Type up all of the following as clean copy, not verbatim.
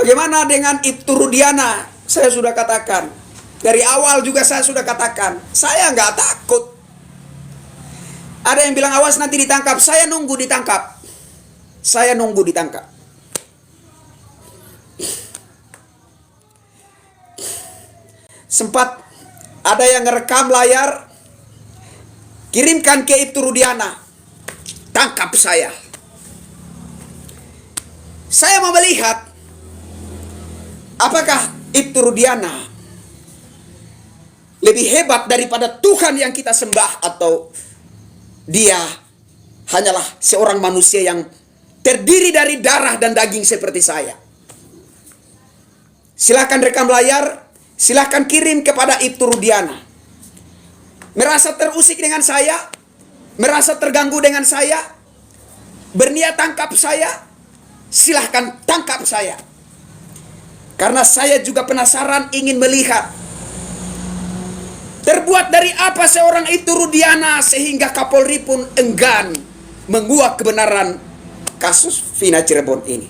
Bagaimana dengan Ibtu Rudiana? Saya sudah katakan. Dari awal juga saya sudah katakan. Saya nggak takut. Ada yang bilang awas nanti ditangkap. Saya nunggu ditangkap. Saya nunggu ditangkap. Sempat ada yang ngerekam layar. Kirimkan ke Ibtu Rudiana. Tangkap saya. Saya mau melihat apakah Ibtu Rudiana lebih hebat daripada Tuhan yang kita sembah, atau dia hanyalah seorang manusia yang terdiri dari darah dan daging seperti saya. Silakan rekam layar, silakan kirim kepada Ibtu Rudiana. Merasa terusik dengan saya, merasa terganggu dengan saya, berniat tangkap saya, silahkan tangkap saya. Karena saya juga penasaran, ingin melihat terbuat dari apa seorang Ibtu Rudiana sehingga Kapolri pun enggan menguak kebenaran kasus Vina Cirebon ini.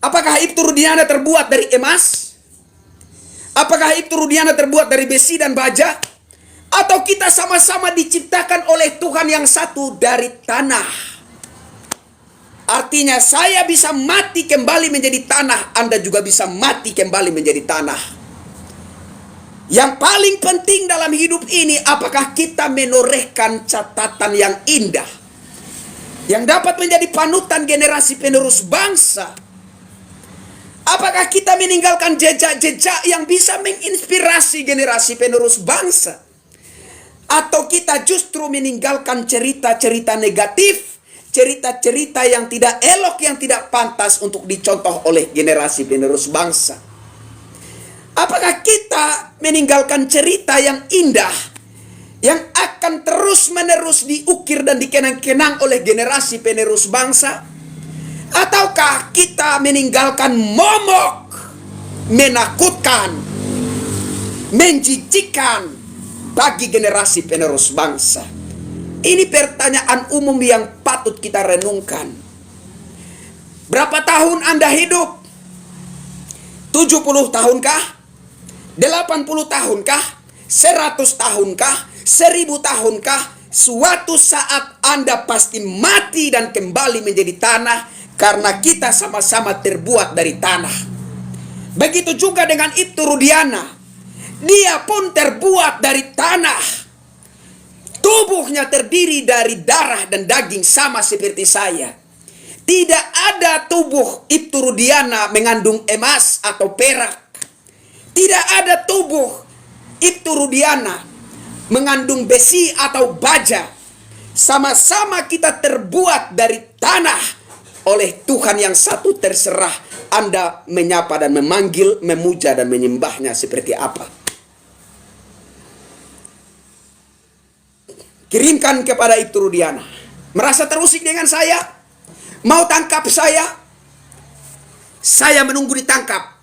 Apakah Ibtu Rudiana terbuat dari emas? Apakah Ibtu Rudiana terbuat dari besi dan baja? Atau kita sama-sama diciptakan oleh Tuhan yang satu dari tanah? Artinya saya bisa mati kembali menjadi tanah, Anda juga bisa mati kembali menjadi tanah. Yang paling penting dalam hidup ini, apakah kita menorehkan catatan yang indah yang dapat menjadi panutan generasi penerus bangsa? Apakah kita meninggalkan jejak-jejak yang bisa menginspirasi generasi penerus bangsa? Atau kita justru meninggalkan cerita-cerita negatif, cerita-cerita yang tidak elok, yang tidak pantas untuk dicontoh oleh generasi penerus bangsa? Apakah kita meninggalkan cerita yang indah, yang akan terus-menerus diukir dan dikenang-kenang oleh generasi penerus bangsa? Ataukah kita meninggalkan momok, menakutkan, menjijikkan bagi generasi penerus bangsa? Ini pertanyaan umum yang patut kita renungkan. Berapa tahun Anda hidup? 70 tahunkah? 80 tahunkah? 100 tahunkah? 1000 tahunkah? Suatu saat Anda pasti mati dan kembali menjadi tanah, karena kita sama-sama terbuat dari tanah. Begitu juga dengan Ibtu Rudiana. Dia pun terbuat dari tanah. Tubuhnya terdiri dari darah dan daging sama seperti saya. Tidak ada tubuh Ibtu Rudiana mengandung emas atau perak. Tidak ada tubuh Ibtu Rudiana mengandung besi atau baja. Sama-sama kita terbuat dari tanah oleh Tuhan yang satu. Terserah Anda menyapa dan memanggil, memuja dan menyembahnya seperti apa. Kirimkan kepada Ibtu Rudiana. Merasa terusik dengan saya? Mau tangkap saya? Saya menunggu ditangkap.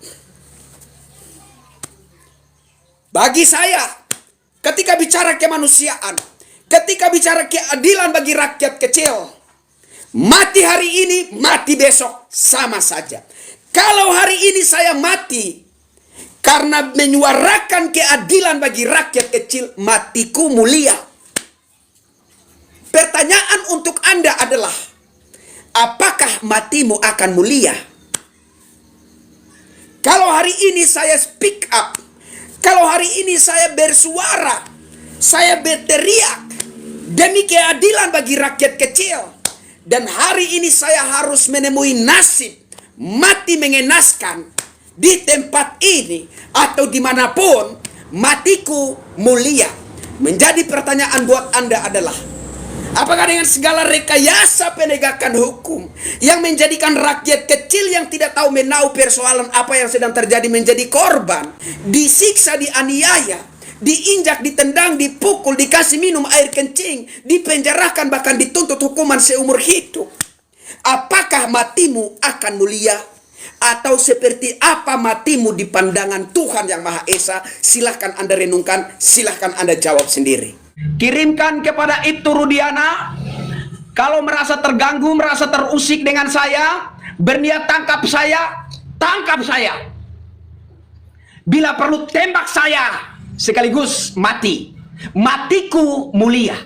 Bagi saya, ketika bicara kemanusiaan, ketika bicara keadilan bagi rakyat kecil, mati hari ini, mati besok, sama saja. Kalau hari ini saya mati karena menyuarakan keadilan bagi rakyat kecil, matiku mulia. Pertanyaan untuk Anda adalah, apakah matimu akan mulia? Kalau hari ini saya speak up, kalau hari ini saya bersuara, saya berteriak demi keadilan bagi rakyat kecil, dan hari ini saya harus menemui nasib mati mengenaskan di tempat ini atau dimanapun, matiku mulia. Menjadi pertanyaan buat Anda adalah, apakah dengan segala rekayasa penegakan hukum yang menjadikan rakyat kecil yang tidak tahu menau persoalan apa yang sedang terjadi menjadi korban, disiksa, dianiaya, diinjak, ditendang, dipukul, dikasih minum air kencing, dipenjarakan, bahkan dituntut hukuman seumur hidup? Apakah matimu akan mulia? Atau seperti apa matimu di pandangan Tuhan Yang Maha Esa? Silahkan Anda renungkan, silahkan Anda jawab sendiri. Kirimkan kepada Ibtu Rudiana. Kalau merasa terganggu, merasa terusik dengan saya, berniat tangkap saya, tangkap saya. Bila perlu tembak saya, sekaligus mati. Matiku mulia.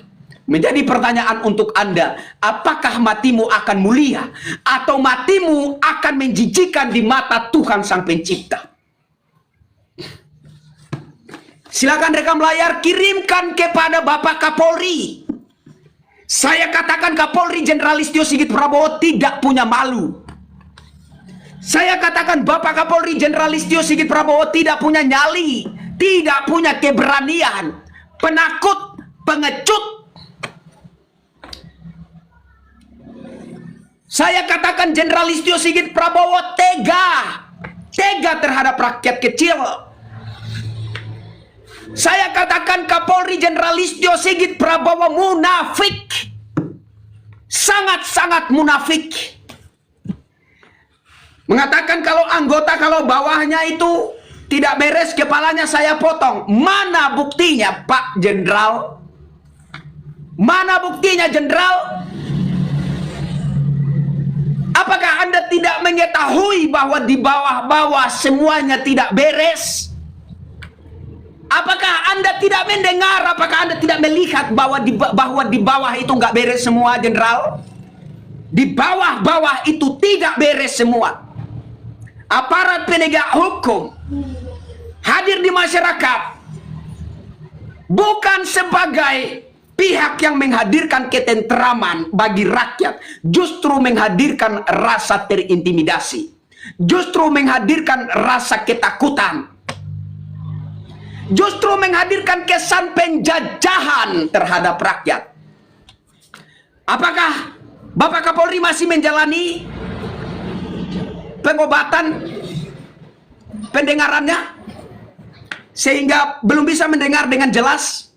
Menjadi pertanyaan untuk Anda, apakah matimu akan mulia atau matimu akan menjijikan di mata Tuhan Sang Pencipta? Silakan rekam layar, kirimkan kepada Bapak Kapolri. Saya katakan Kapolri Jenderal Listio Sigit Prabowo tidak punya malu. Saya katakan Bapak Kapolri Jenderal Listio Sigit Prabowo tidak punya nyali, tidak punya keberanian, penakut, pengecut. Saya katakan Jenderal Listio Sigit Prabowo tega terhadap rakyat kecil. Saya katakan Kapolri Jenderal Listio Sigit Prabowo munafik, sangat-sangat munafik. Mengatakan kalau anggota, kalau bawahnya itu tidak beres, kepalanya saya potong. Mana buktinya, Pak Jenderal? Mana buktinya, Jenderal? Apakah Anda tidak mengetahui bahwa di bawah-bawah semuanya tidak beres? Apakah Anda tidak mendengar? Apakah Anda tidak melihat bahwa di bawah itu nggak beres semua, Jenderal? Di bawah-bawah itu tidak beres semua. Aparat penegak hukum hadir di masyarakat bukan sebagai pihak yang menghadirkan ketentraman bagi rakyat, justru menghadirkan rasa terintimidasi, justru menghadirkan rasa ketakutan, justru menghadirkan kesan penjajahan terhadap rakyat. Apakah Bapak Kapolri masih menjalani pengobatan pendengarannya sehingga belum bisa mendengar dengan jelas?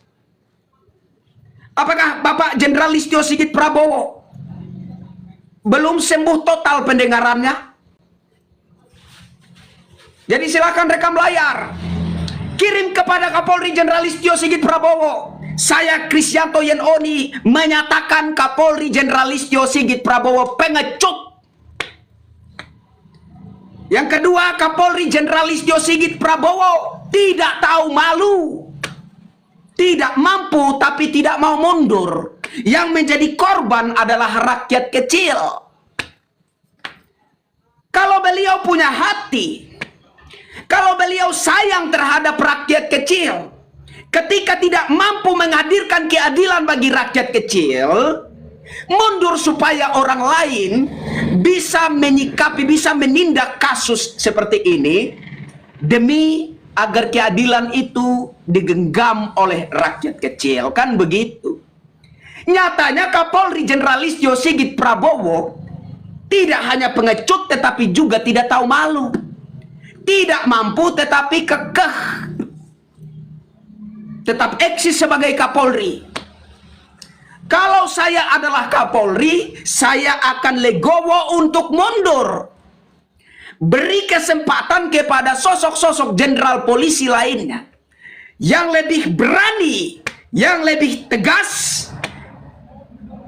Apakah Bapak Jenderal Listio Sigit Prabowo belum sembuh total pendengarannya? Jadi silakan rekam layar, kirim kepada Kapolri Jenderal Listio Sigit Prabowo. Saya Kristianto Yenoni menyatakan Kapolri Jenderal Listio Sigit Prabowo pengecut. Yang kedua, Kapolri Jenderal Listio Sigit Prabowo tidak tahu malu, tidak mampu tapi tidak mau mundur. Yang menjadi korban adalah rakyat kecil. Kalau beliau punya hati, kalau beliau sayang terhadap rakyat kecil, ketika tidak mampu menghadirkan keadilan bagi rakyat kecil, mundur supaya orang lain bisa menyikapi, bisa menindak kasus seperti ini, demi agar keadilan itu digenggam oleh rakyat kecil. Kan begitu. Nyatanya Kapolri Jenderal Listio Sigit Prabowo tidak hanya pengecut tetapi juga tidak tahu malu, tidak mampu tetapi kekeh tetap eksis sebagai Kapolri. Kalau saya adalah Kapolri, saya akan legowo untuk mundur. Beri kesempatan kepada sosok-sosok jenderal polisi lainnya yang lebih berani, yang lebih tegas,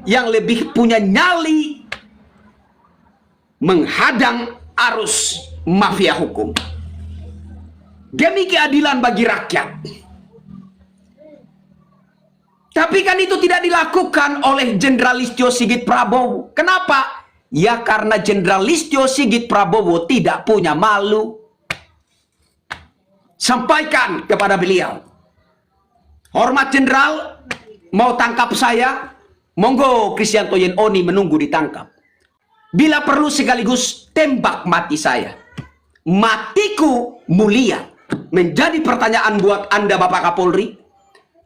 yang lebih punya nyali menghadang arus mafia hukum demi keadilan bagi rakyat. Tapi kan itu tidak dilakukan oleh Jenderal Listio Sigit Prabowo. Kenapa? Ya karena Jenderal Listio Sigit Prabowo tidak punya malu. Sampaikan kepada beliau, hormat Jenderal, mau tangkap saya, monggo Kristianto Yenoni menunggu ditangkap. Bila perlu sekaligus tembak mati saya. Matiku mulia. Menjadi pertanyaan buat Anda Bapak Kapolri.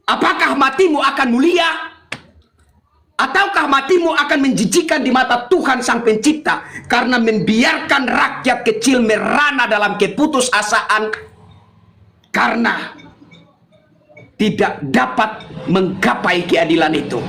Apakah matimu akan mulia? Ataukah matimu akan menjijikan di mata Tuhan Sang Pencipta karena membiarkan rakyat kecil merana dalam keputusasaan karena tidak dapat menggapai keadilan itu?